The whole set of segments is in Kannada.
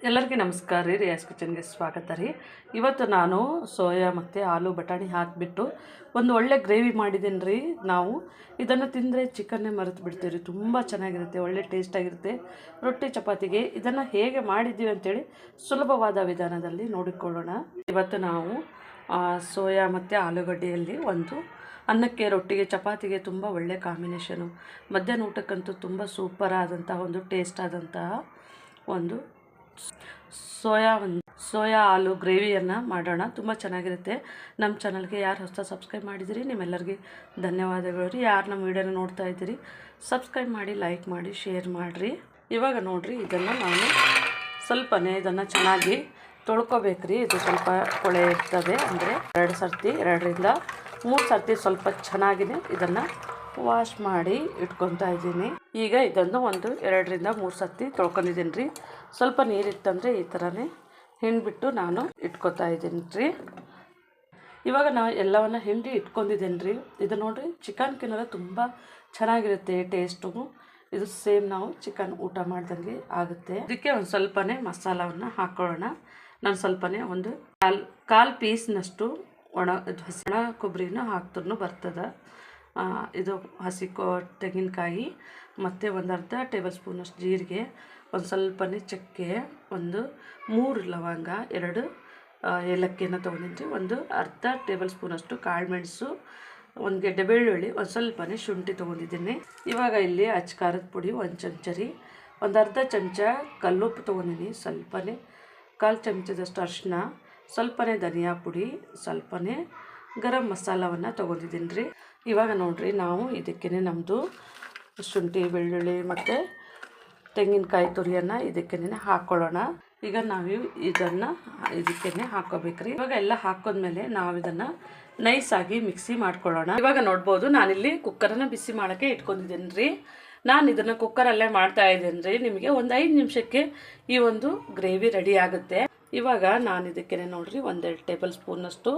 ಎಲ್ಲರಿಗೂ ನಮಸ್ಕಾರ ರೀ. ರಿಯಾಸ್ ಕಿಚನ್ಗೆ ಸ್ವಾಗತ ರೀ. ಇವತ್ತು ನಾನು ಸೋಯಾ ಮತ್ತು ಆಲೂ ಬಟಾಣಿ ಹಾಕಿಬಿಟ್ಟು ಒಂದು ಒಳ್ಳೆ ಗ್ರೇವಿ ಮಾಡಿದ್ದೀನಿ ರೀ. ನಾವು ಇದನ್ನು ತಿಂದರೆ ಚಿಕನ್ನೇ ಮರೆತು ಬಿಡ್ತೀವಿ ರೀ. ತುಂಬ ಚೆನ್ನಾಗಿರುತ್ತೆ, ಒಳ್ಳೆ ಟೇಸ್ಟಾಗಿರುತ್ತೆ ರೊಟ್ಟಿ ಚಪಾತಿಗೆ. ಇದನ್ನು ಹೇಗೆ ಮಾಡಿದ್ದೀವಿ ಅಂತೇಳಿ ಸುಲಭವಾದ ವಿಧಾನದಲ್ಲಿ ನೋಡಿಕೊಳ್ಳೋಣ. ಇವತ್ತು ನಾವು ಸೋಯಾ ಮತ್ತು ಆಲೂಗಡ್ಡೆಯಲ್ಲಿ ಒಂದು ಅನ್ನಕ್ಕೆ, ರೊಟ್ಟಿಗೆ, ಚಪಾತಿಗೆ ತುಂಬ ಒಳ್ಳೆ ಕಾಂಬಿನೇಷನು. ಮಧ್ಯಾಹ್ನ ಊಟಕ್ಕಂತೂ ತುಂಬ ಸೂಪರ್ ಆದಂತಹ ಒಂದು ಟೇಸ್ಟ್ ಆದಂತಹ ಒಂದು ಸೋಯಾ ಆಲೂ ಗ್ರೇವಿಯನ್ನು ಮಾಡೋಣ. ತುಂಬ ಚೆನ್ನಾಗಿರುತ್ತೆ. ನಮ್ಮ ಚಾನಲ್ಗೆ ಯಾರು ಹೊಸ ಸಬ್ಸ್ಕ್ರೈಬ್ ಮಾಡಿದಿರಿ ನಿಮ್ಮೆಲ್ಲರಿಗೆ ಧನ್ಯವಾದಗಳು ರೀ. ಯಾರು ನಮ್ಮ ವೀಡಿಯೋನ ನೋಡ್ತಾ ಇದ್ದೀರಿ ಸಬ್ಸ್ಕ್ರೈಬ್ ಮಾಡಿ, ಲೈಕ್ ಮಾಡಿ, ಶೇರ್ ಮಾಡಿರಿ. ಇವಾಗ ನೋಡಿರಿ, ಇದನ್ನು ನಾನು ಸ್ವಲ್ಪನೇ ಇದನ್ನು ಚೆನ್ನಾಗಿ ತೊಳ್ಕೊಬೇಕ್ರಿ. ಇದು ಸ್ವಲ್ಪ ಕೊಳೆ ಇರ್ತದೆ, ಅಂದರೆ 2ರಿಂದ 3 ಸರ್ತಿ ಸ್ವಲ್ಪ ಚೆನ್ನಾಗಿನೇ ಇದನ್ನು ವಾಶ್ ಮಾಡಿ ಇಟ್ಕೊತಾ ಇದ್ದೀನಿ. ಈಗ ಇದನ್ನು 2ರಿಂದ 3 ಸರ್ತಿ ತೊಳ್ಕೊಂಡಿದ್ದೀನಿ ರೀ. ಸ್ವಲ್ಪ ನೀರಿತ್ತಂದರೆ ಈ ಥರನೇ ಹಿಂಡ್ಬಿಟ್ಟು ನಾನು ಇಟ್ಕೊತಾ ಇದ್ದೀನಿ ರೀ. ಇವಾಗ ನಾನು ಎಲ್ಲವನ್ನು ಹಿಂಡಿ ಇಟ್ಕೊಂಡಿದ್ದೀನಿ ರೀ. ಇದು ನೋಡಿರಿ, ಚಿಕನ್ಕಿನ್ನೆಲ್ಲ ತುಂಬ ಚೆನ್ನಾಗಿರುತ್ತೆ ಟೇಸ್ಟು. ಇದು ಸೇಮ್ ನಾವು ಚಿಕನ್ ಊಟ ಮಾಡ್ದಂಗೆ ಆಗುತ್ತೆ. ಇದಕ್ಕೆ ಒಂದು ಸ್ವಲ್ಪನೇ ಮಸಾಲವನ್ನು ಹಾಕ್ಕೊಳ್ಳೋಣ. ನಾನು ಸ್ವಲ್ಪನೇ ಒಂದು ಕಾಲು ಪೀಸ್ನಷ್ಟು ಒಣ ಕೊಬ್ಬರಿನ ಹಾಕ್ತೂ ಬರ್ತದೆ. ಇದು ಹಸಿ ತೆಂಗಿನಕಾಯಿ ಮತ್ತು ಒಂದು ಅರ್ಧ ಟೇಬಲ್ ಸ್ಪೂನಷ್ಟು ಜೀರಿಗೆ, ಒಂದು ಸ್ವಲ್ಪನೇ ಚಕ್ಕೆ, ಒಂದು 3 ಲವಂಗ, 2 ಏಲಕ್ಕಿಯನ್ನು ತೊಗೊಂಡಿದ್ವಿ, ಒಂದು ಅರ್ಧ ಟೇಬಲ್ ಸ್ಪೂನಷ್ಟು ಕಾಳುಮೆಣಸು, ಒಂದು ಗೆಡ್ಡೆ ಬೆಳ್ಳುಳ್ಳಿ, ಒಂದು ಸ್ವಲ್ಪನೇ ಶುಂಠಿ ತೊಗೊಂಡಿದ್ದೀನಿ. ಇವಾಗ ಇಲ್ಲಿ ಖಾರದ ಪುಡಿ 1 ಚಮಚ ರೀ, ಒಂದು ಅರ್ಧ ಚಮಚ ಕಲ್ಲುಪ್ಪು ತೊಗೊಂಡಿದ್ದೀನಿ, ಸ್ವಲ್ಪನೇ 1/4 ಚಮಚದಷ್ಟು ಅರಿಶಿನ, ಸ್ವಲ್ಪನೇ ಧನಿಯಾ ಪುಡಿ, ಸ್ವಲ್ಪನೇ ಗರಂ ಮಸಾಲವನ್ನು ತೊಗೊಂಡಿದ್ದೀನಿ ರೀ. ಇವಾಗ ನೋಡಿರಿ, ನಾವು ಇದಕ್ಕೇ ನಮ್ಮದು ಶುಂಠಿ, ಬೆಳ್ಳುಳ್ಳಿ ಮತ್ತು ತೆಂಗಿನಕಾಯಿ ತುರಿಯನ್ನು ಇದಕ್ಕೇ ಹಾಕ್ಕೊಳ್ಳೋಣ. ಈಗ ನಾವು ಇದನ್ನು ಇದಕ್ಕೇ ಹಾಕ್ಕೋಬೇಕ್ರಿ. ಇವಾಗ ಎಲ್ಲ ಹಾಕೋದ್ಮೇಲೆ ನಾವು ಇದನ್ನು ನೈಸಾಗಿ ಮಿಕ್ಸಿ ಮಾಡ್ಕೊಳ್ಳೋಣ. ಇವಾಗ ನೋಡ್ಬೋದು, ನಾನಿಲ್ಲಿ ಕುಕ್ಕರನ್ನು ಬಿಸಿ ಮಾಡೋಕ್ಕೆ ಇಟ್ಕೊಂಡಿದ್ದೀನಿ ರೀ. ನಾನು ಇದನ್ನು ಕುಕ್ಕರಲ್ಲೇ ಮಾಡ್ತಾ ಇದ್ದೀನಿ ರೀ. ನಿಮಗೆ ಒಂದು 5 ನಿಮಿಷಕ್ಕೆ ಈ ಒಂದು ಗ್ರೇವಿ ರೆಡಿ ಆಗುತ್ತೆ. ಇವಾಗ ನಾನು ಇದಕ್ಕೇ ನೋಡಿರಿ 1-2 ಟೇಬಲ್ ಸ್ಪೂನಷ್ಟು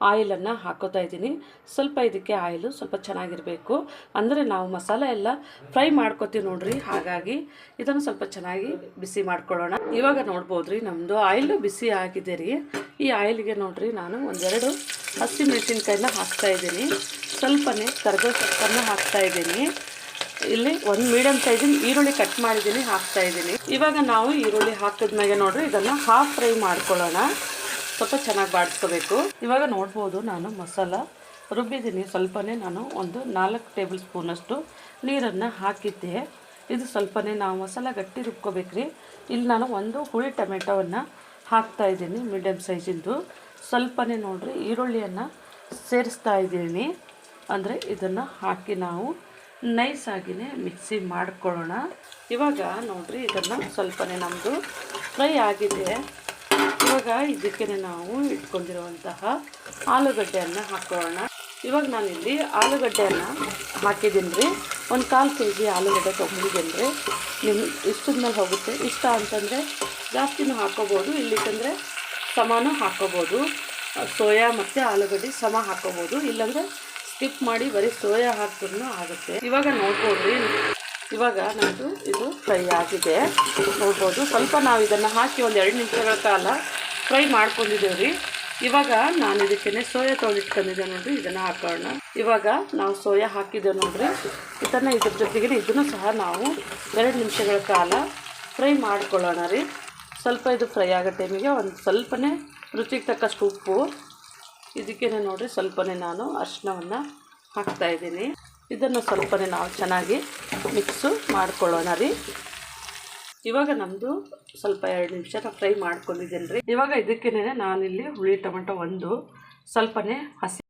ಆಯಿಲನ್ನು ಹಾಕೋತಾ ಇದ್ದೀನಿ. ಸ್ವಲ್ಪ ಇದಕ್ಕೆ ಆಯಿಲು ಸ್ವಲ್ಪ ಚೆನ್ನಾಗಿರಬೇಕು, ಅಂದರೆ ನಾವು ಮಸಾಲೆ ಎಲ್ಲ ಫ್ರೈ ಮಾಡ್ಕೊತೀವಿ ನೋಡಿರಿ. ಹಾಗಾಗಿ ಇದನ್ನು ಸ್ವಲ್ಪ ಚೆನ್ನಾಗಿ ಬಿಸಿ ಮಾಡ್ಕೊಳ್ಳೋಣ. ಇವಾಗ ನೋಡ್ಬೋದು ರೀ, ನಮ್ಮದು ಆಯಿಲು ಬಿಸಿ ಆಗಿದೆ ರೀ. ಈ ಆಯಿಲ್ಗೆ ನೋಡಿರಿ, ನಾನು 1-2 ಹಸಿಮೆಣಸಿನ್ಕಾಯಿನ ಹಾಕ್ತಾಯಿದ್ದೀನಿ, ಸ್ವಲ್ಪನೇ ಕರಿಬೇವು ಸೊಪ್ಪನ್ನು ಹಾಕ್ತಾಯಿದ್ದೀನಿ. ಇಲ್ಲಿ ಒಂದು ಮೀಡಿಯಮ್ ಸೈಜಿನ ಈರುಳ್ಳಿ ಕಟ್ ಮಾಡಿದ್ದೀನಿ, ಹಾಕ್ತಾಯಿದ್ದೀನಿ. ಇವಾಗ ನಾವು ಈರುಳ್ಳಿ ಹಾಕಿದ್ಮೇಲೆ ನೋಡಿರಿ, ಇದನ್ನು ಹಾಫ್ ಫ್ರೈ ಮಾಡ್ಕೊಳ್ಳೋಣ. ಸ್ವಲ್ಪ ಚೆನ್ನಾಗಿ ಬಾಡಿಸ್ಕೋಬೇಕು. ಇವಾಗ ನೋಡ್ಬೋದು, ನಾನು ಮಸಾಲ ರುಬ್ಬಿದ್ದೀನಿ. ಸ್ವಲ್ಪನೇ ನಾನು ಒಂದು 4 ಟೇಬಲ್ ಸ್ಪೂನಷ್ಟು ನೀರನ್ನು ಹಾಕಿದ್ದೆ. ಇದು ಸ್ವಲ್ಪನೇ ನಾವು ಮಸಾಲ ಗಟ್ಟಿ ರುಬ್ಕೋಬೇಕ್ರಿ. ಇಲ್ಲಿ ನಾನು ಒಂದು ಹುಳಿ ಟೊಮೆಟೊವನ್ನು ಹಾಕ್ತಾಯಿದ್ದೀನಿ, ಮೀಡಿಯಮ್ ಸೈಜಿಂದು. ಸ್ವಲ್ಪನೇ ನೋಡಿರಿ ಈರುಳ್ಳಿಯನ್ನು ಸೇರಿಸ್ತಾ ಇದ್ದೀನಿ, ಅಂದರೆ ಇದನ್ನು ಹಾಕಿ ನಾವು ನೈಸಾಗಿಯೇ ಮಿಕ್ಸಿ ಮಾಡ್ಕೊಳ್ಳೋಣ. ಇವಾಗ ನೋಡಿರಿ, ಇದನ್ನು ಸ್ವಲ್ಪನೇ ನಮ್ಮದು ಫ್ರೈ ಆಗಿದೆ. ಇವಾಗ ಇದಕ್ಕೇ ನಾವು ಇಟ್ಕೊಂಡಿರುವಂತಹ ಆಲೂಗಡ್ಡೆಯನ್ನು ಹಾಕ್ಕೊಳ್ಳೋಣ. ಇವಾಗ ನಾನಿಲ್ಲಿ ಆಲೂಗಡ್ಡೆಯನ್ನು ಹಾಕಿದ್ದೀನಿ ರೀ. ಒಂದು 1/4 kg ಆಲೂಗಡ್ಡೆ ತೊಗೊಂಡಿದ್ದೀನಿ ರೀ. ನಿಮ್ಗೆ ಇಷ್ಟದ ಮೇಲೆ ಹೋಗುತ್ತೆ. ಇಷ್ಟ ಅಂತಂದರೆ ಜಾಸ್ತಿನೂ ಹಾಕ್ಕೋಬೋದು, ಇಲ್ಲಿಕಂದರೆ ಸಮನೂ ಹಾಕ್ಕೋಬೋದು. ಸೋಯಾ ಮತ್ತು ಆಲೂಗಡ್ಡೆ ಸಮ ಹಾಕ್ಕೋಬೋದು, ಇಲ್ಲಾಂದರೆ ಸ್ಕಿಪ್ ಮಾಡಿ ಬರೀ ಸೋಯಾ ಹಾಕಿದ್ರೂ ಆಗುತ್ತೆ. ಇವಾಗ ನೋಡ್ಬೋದು, ಇವಾಗ ನಮ್ಮದು ಇದು ಫ್ರೈ ಆಗಿದೆ ನೋಡ್ಬೋದು. ಸ್ವಲ್ಪ ನಾವು ಇದನ್ನು ಹಾಕಿ ಒಂದು 2 ನಿಮಿಷಗಳ ಕಾಲ ಫ್ರೈ ಮಾಡ್ಕೊಂಡಿದ್ದೇವೆ ರೀ. ಇವಾಗ ನಾನು ಇದಕ್ಕೇ ಸೋಯಾ ತೊಗೊಂಡಿಟ್ಕೊಂಡಿದ್ದೆ ನೋಡಿರಿ, ಇದನ್ನು ಹಾಕೋಣ. ಇವಾಗ ನಾವು ಸೋಯಾ ಹಾಕಿದ್ದೇವೆ ನೋಡಿರಿ, ಇದನ್ನು ಇದ್ರ ಜೊತೆಗೆ ಇದನ್ನು ಸಹ ನಾವು 2 ನಿಮಿಷಗಳ ಕಾಲ ಫ್ರೈ ಮಾಡ್ಕೊಳ್ಳೋಣ ರೀ. ಸ್ವಲ್ಪ ಇದು ಫ್ರೈ ಆಗೋ ಟೈಮಿಗೆ ಒಂದು ಸ್ವಲ್ಪನೇ ರುಚಿಗೆ ತಕ್ಕಷ್ಟು ಉಪ್ಪು, ಇದಕ್ಕೇ ನೋಡಿರಿ ಸ್ವಲ್ಪನೇ ನಾನು ಅರಿಶಿನವನ್ನು ಹಾಕ್ತಾಯಿದ್ದೀನಿ. ಇದನ್ನು ಸ್ವಲ್ಪನೇ ನಾವು ಚೆನ್ನಾಗಿ ಮಿಕ್ಸು ಮಾಡ್ಕೊಳ್ಳೋಣ ರೀ. ಇವಾಗ ನಮ್ಮದು ಸ್ವಲ್ಪ 2 ನಿಮಿಷ ಫ್ರೈ ಮಾಡ್ಕೊಂಡಿದ್ದೀನಿ ರೀ. ಇವಾಗ ಇದಕ್ಕೇ ನಾನಿಲ್ಲಿ ಹುಳಿ ಟೊಮೆಟೊ, ಒಂದು ಸ್ವಲ್ಪನೇ ಹಸಿ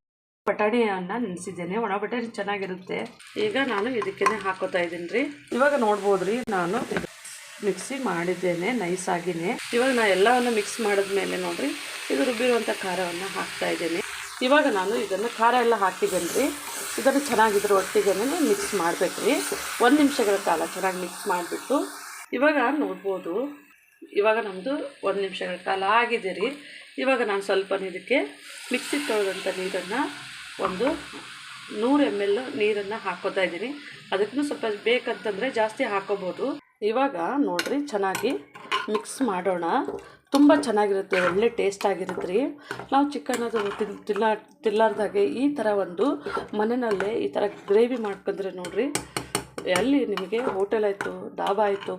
ಬಟಾಣಿಯನ್ನು ನೆನೆಸಿದ್ದೇನೆ. ಒಣ ಬಟಾಣಿ ಚೆನ್ನಾಗಿರುತ್ತೆ. ಈಗ ನಾನು ಇದಕ್ಕೇ ಹಾಕೋತಾ ಇದ್ದೀನಿ ರೀ. ಇವಾಗ ನೋಡ್ಬೋದು ರೀ, ನಾನು ಮಿಕ್ಸಿ ಮಾಡಿದ್ದೇನೆ ನೈಸಾಗಿಯೇ. ಇವಾಗ ನಾನು ಎಲ್ಲವನ್ನು ಮಿಕ್ಸ್ ಮಾಡಿದ್ಮೇಲೆ ನೋಡಿರಿ, ಇದು ರುಬ್ಬಿರುವಂಥ ಖಾರವನ್ನು ಹಾಕ್ತಾಯಿದ್ದೀನಿ. ಇವಾಗ ನಾನು ಇದನ್ನು ಖಾರ ಎಲ್ಲ ಹಾಕಿದ್ದೇನೆ ರೀ. ಇದನ್ನು ಚೆನ್ನಾಗಿದ್ರ ಒಟ್ಟಿಗೆ ಮಿಕ್ಸ್ ಮಾಡಬೇಕು ರೀ. 1 ನಿಮಿಷಗಳ ಕಾಲ ಚೆನ್ನಾಗಿ ಮಿಕ್ಸ್ ಮಾಡಿಬಿಟ್ಟು, ಇವಾಗ ನೋಡ್ಬೋದು, ಇವಾಗ ನಮ್ಮದು 1 ನಿಮಿಷಗಳ ಕಾಲ ಆಗಿದೆ ರೀ. ಇವಾಗ ನಾನು ಸ್ವಲ್ಪ ಇದಕ್ಕೆ ಮಿಕ್ಸಿ ತೊಳೆದಂಥ ನೀರನ್ನು ಒಂದು 100 ml ನೀರನ್ನು ಹಾಕೋತಾ ಇದ್ದೀನಿ. ಅದಕ್ಕೂ ಸ್ವಲ್ಪ ಬೇಕಂತಂದರೆ ಜಾಸ್ತಿ ಹಾಕೋಬೋದು. ಇವಾಗ ನೋಡಿರಿ, ಚೆನ್ನಾಗಿ ಮಿಕ್ಸ್ ಮಾಡೋಣ. ತುಂಬ ಚೆನ್ನಾಗಿರುತ್ತೆ, ಒಳ್ಳೆ ಟೇಸ್ಟ್ ಆಗಿರುತ್ತೆ ರೀ. ನಾವು ಚಿಕನ್ ಅದು ತಿನ್ನಲಾರ್ದಾಗೆ ಈ ಥರ ಒಂದು ಮನೆಯಲ್ಲೇ ಈ ಥರ ಗ್ರೇವಿ ಮಾಡ್ಕೊಂಡ್ರೆ ನೋಡಿರಿ, ಅಲ್ಲಿ ನಿಮಗೆ ಹೋಟೆಲ್ ಆಯಿತು, ದಾಬಾ ಆಯಿತು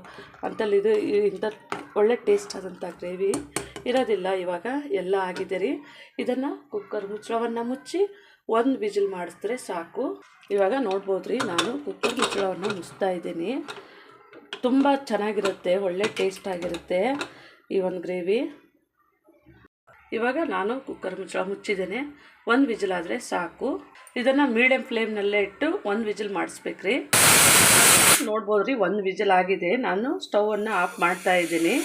ಅಂತಲ್ಲಿ ಇಂಥ ಒಳ್ಳೆ ಟೇಸ್ಟ್ ಆದಂಥ ಗ್ರೇವಿ ಇರೋದಿಲ್ಲ. ಇವಾಗ ಎಲ್ಲ ಆಗಿದೆ ರೀ. ಇದನ್ನು ಕುಕ್ಕರ್ ಮುಚ್ಚಳವನ್ನು ಮುಚ್ಚಿ 1 ವಿಜಿಲ್ ಮಾಡಿಸಿದ್ರೆ ಸಾಕು. ಇವಾಗ ನೋಡ್ಬೋದು ರೀ, ನಾನು ಕುಕ್ಕರ್ ಮುಚ್ಚಳವನ್ನು ಮುಚ್ತಾ ಇದ್ದೀನಿ. ತುಂಬ ಚೆನ್ನಾಗಿರುತ್ತೆ, ಒಳ್ಳೆ ಟೇಸ್ಟ್ ಆಗಿರುತ್ತೆ ಈ ಒಂದು ಗ್ರೇವಿ. ಇವಾಗ ನಾನು ಕುಕ್ಕರ್ ಮುಚ್ಚಳ ಮುಚ್ಚಿದ್ದೇನೆ. 1 ವಿಜಿಲ್ ಆದರೆ ಸಾಕು. ಇದನ್ನು ಮೀಡಿಯಮ್ ಫ್ಲೇಮ್ನಲ್ಲೇ ಇಟ್ಟು 1 ವಿಜಿಲ್ ಮಾಡಿಸ್ಬೇಕ್ರಿ. ನೋಡ್ಬೋದು ರೀ, 1 ವಿಜಿಲ್ ಆಗಿದೆ. ನಾನು ಸ್ಟವನ್ನು ಆಫ್ ಮಾಡ್ತಾ ಇದ್ದೀನಿ.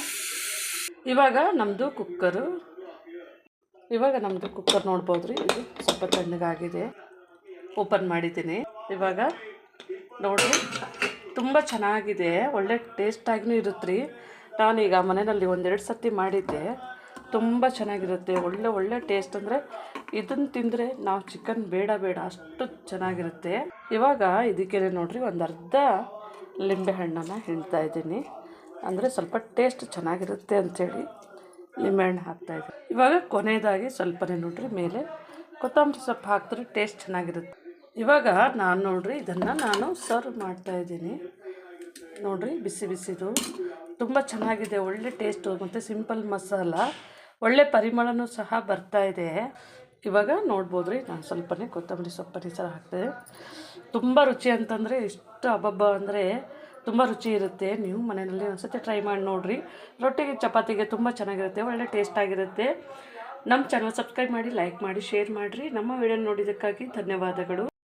ಇವಾಗ ನಮ್ಮದು ಕುಕ್ಕರ್ ನೋಡ್ಬೋದು ರೀ, ಇದು ಸ್ವಲ್ಪ ತಣ್ಣಗಾಗಿದೆ. ಓಪನ್ ಮಾಡಿದ್ದೀನಿ. ಇವಾಗ ನೋಡಿರಿ, ತುಂಬ ಚೆನ್ನಾಗಿದೆ, ಒಳ್ಳೆ ಟೇಸ್ಟಾಗಿಯೂ ಇರುತ್ತೆ ರೀ. ನಾನೀಗ ಮನೆಯಲ್ಲಿ 1-2 ಸತಿ ಮಾಡಿದ್ದೆ, ತುಂಬ ಚೆನ್ನಾಗಿರುತ್ತೆ. ಒಳ್ಳೆ ಟೇಸ್ಟ್ ಅಂದರೆ ಇದನ್ನು ತಿಂದರೆ ನಾವು ಚಿಕನ್ ಬೇಡ ಅಷ್ಟು ಚೆನ್ನಾಗಿರುತ್ತೆ. ಇವಾಗ ಇದಕ್ಕೆ ನೋಡಿರಿ, ಒಂದು ಅರ್ಧ ಲಿಂಬೆ ಹಣ್ಣನ್ನು ಹಿಂಡ್ತಾ ಇದ್ದೀನಿ. ಅಂದರೆ ಸ್ವಲ್ಪ ಟೇಸ್ಟ್ ಚೆನ್ನಾಗಿರುತ್ತೆ ಅಂಥೇಳಿ ಲಿಂಬೆಹಣ್ಣು ಹಾಕ್ತಾಯಿದ್ದೀನಿ. ಇವಾಗ ಕೊನೆಯದಾಗಿ ಸ್ವಲ್ಪನೇ ನೋಡಿರಿ ಮೇಲೆ ಕೊತ್ತಂಬರಿ ಸೊಪ್ಪು ಹಾಕಿದ್ರೆ ಟೇಸ್ಟ್ ಚೆನ್ನಾಗಿರುತ್ತೆ. ಇವಾಗ ನೋಡಿರಿ, ಇದನ್ನು ನಾನು ಸರ್ವ್ ಮಾಡ್ತಾಯಿದ್ದೀನಿ. ನೋಡಿರಿ, ಬಿಸಿದು ತುಂಬ ಚೆನ್ನಾಗಿದೆ, ಒಳ್ಳೆ ಟೇಸ್ಟು ಮತ್ತು ಸಿಂಪಲ್ ಮಸಾಲ, ಒಳ್ಳೆ ಪರಿಮಳನೂ ಸಹ ಬರ್ತಾಯಿದೆ. ಇವಾಗ ನೋಡ್ಬೋದು ರೀ, ನಾನು ಸ್ವಲ್ಪನೇ ಕೊತ್ತಂಬರಿ ಸೊಪ್ಪನ್ನು ಈ ಥರ ಹಾಕ್ತೆ. ತುಂಬ ರುಚಿ ಅಂತಂದರೆ ಇಷ್ಟು ಹಬ್ಬ ಅಂದರೆ ತುಂಬ ರುಚಿ ಇರುತ್ತೆ. ನೀವು ಮನೆಯಲ್ಲಿ ಒಂದ್ಸತಿ ಟ್ರೈ ಮಾಡಿ ನೋಡಿರಿ. ರೊಟ್ಟಿಗೆ ಚಪಾತಿಗೆ ತುಂಬ ಚೆನ್ನಾಗಿರುತ್ತೆ, ಒಳ್ಳೆ ಟೇಸ್ಟ್ ಆಗಿರುತ್ತೆ. ನಮ್ಮ ಚಾನಲ್ ಸಬ್ಸ್ಕ್ರೈಬ್ ಮಾಡಿ, ಲೈಕ್ ಮಾಡಿ, ಶೇರ್ ಮಾಡಿರಿ. ನಮ್ಮ ವಿಡಿಯೋ ನೋಡಿದ್ದಕ್ಕಾಗಿ ಧನ್ಯವಾದಗಳು.